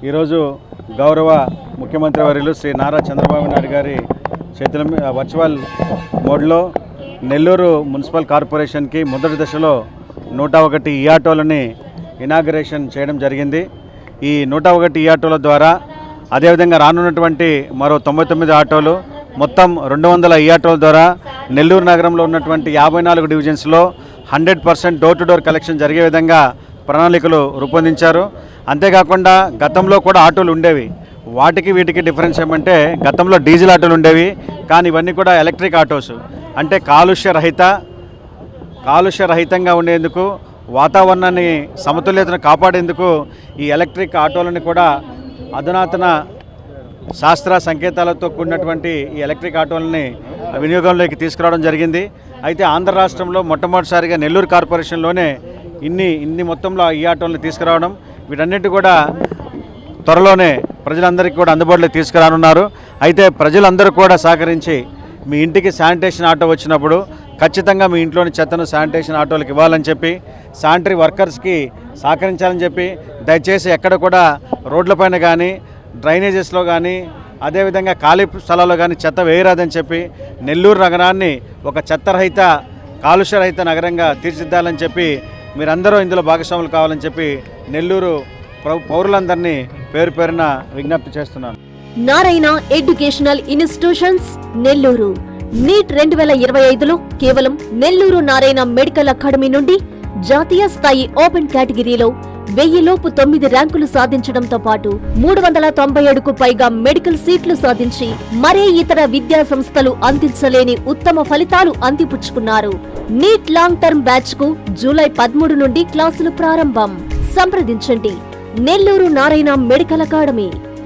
ఈరోజు గౌరవ ముఖ్యమంత్రి వర్యులు శ్రీ నారా చంద్రబాబు నాయుడు గారి చేతుల వర్చువల్ మోడ్లో నెల్లూరు మున్సిపల్ కార్పొరేషన్కి మొదటి దశలో 101 ఈ ఆటోలని ఇనాగరేషన్ చేయడం జరిగింది. ఈ 101 ఈ ఆటోల ద్వారా అదేవిధంగా రానున్నటువంటి మరో 99 ఆటోలు మొత్తం 200 ఈ ఆటోల ద్వారా నెల్లూరు నగరంలో ఉన్నటువంటి 54 డివిజన్స్లో 100% డోర్ టు డోర్ కలెక్షన్ జరిగే విధంగా ప్రణాళికలు రూపొందించారు. అంతేకాకుండా గతంలో కూడా ఆటోలు ఉండేవి. వాటికి వీటికి డిఫరెన్స్ ఏమంటే గతంలో డీజిల్ ఆటోలు ఉండేవి, కానీ ఇవన్నీ కూడా ఎలక్ట్రిక్ ఆటోస్. అంటే కాలుష్య రహితంగా ఉండేందుకు, వాతావరణాన్ని సమతుల్యతను కాపాడేందుకు ఈ ఎలక్ట్రిక్ ఆటోలను కూడా అధునాతన శాస్త్ర సంకేతాలతో కూడినటువంటి ఈ ఎలక్ట్రిక్ ఆటోలని వినియోగంలోకి తీసుకురావడం జరిగింది. అయితే ఆంధ్ర రాష్ట్రంలో మొట్టమొదటిసారిగా నెల్లూరు కార్పొరేషన్లోనే ఇన్ని మొత్తంలో ఈ ఆటోలను తీసుకురావడం, వీటన్నిటి కూడా త్వరలోనే ప్రజలందరికీ కూడా అందుబాటులోకి తీసుకురానున్నారు. అయితే ప్రజలందరూ కూడా సహకరించి మీ ఇంటికి శానిటేషన్ ఆటో వచ్చినప్పుడు ఖచ్చితంగా మీ ఇంట్లోని చెత్తను శానిటేషన్ ఆటోలకు ఇవ్వాలని చెప్పి, శానిటరీ వర్కర్స్కి సహకరించాలని చెప్పి, దయచేసి ఎక్కడ కూడా రోడ్లపైన కానీ డ్రైనేజెస్లో కానీ అదేవిధంగా ఖాళీ స్థలాల్లో కానీ చెత్త వేయరాదని చెప్పి నెల్లూరు నగరాన్ని ఒక చెత్తరహిత కాలుష్యరహిత నగరంగా తీర్చిదిద్దాలని చెప్పి మీరందరూ ఇందులో భాగస్వాములు కావాలని చెప్పి నెల్లూరు పౌరులందరినీ పేరు పేరున విజ్ఞప్తి చేస్తున్నాను. Narayana educational institutions Nellore NEET 2025లో కేవలం నెల్లూరు నారాయణ మెడికల్ అకాడమీ నుండి జాతీయ స్థాయి ఓపెన్ కేటగిరీలో 1000 లోపు 9 ర్యాంకులు సాధించడంతో పాటు 397కు పైగా మెడికల్ సీట్లు సాధించి మరే ఇతర విద్యా సంస్థలు అందించలేని ఉత్తమ ఫలితాలు అందిపుచ్చుకున్నారు. నీట్ లాంగ్ టర్మ్ బ్యాచ్ కు జూలై 13 నుండి క్లాసులు ప్రారంభం. సంప్రదించండి నెల్లూరు నారాయణ మెడికల్ అకాడమీ.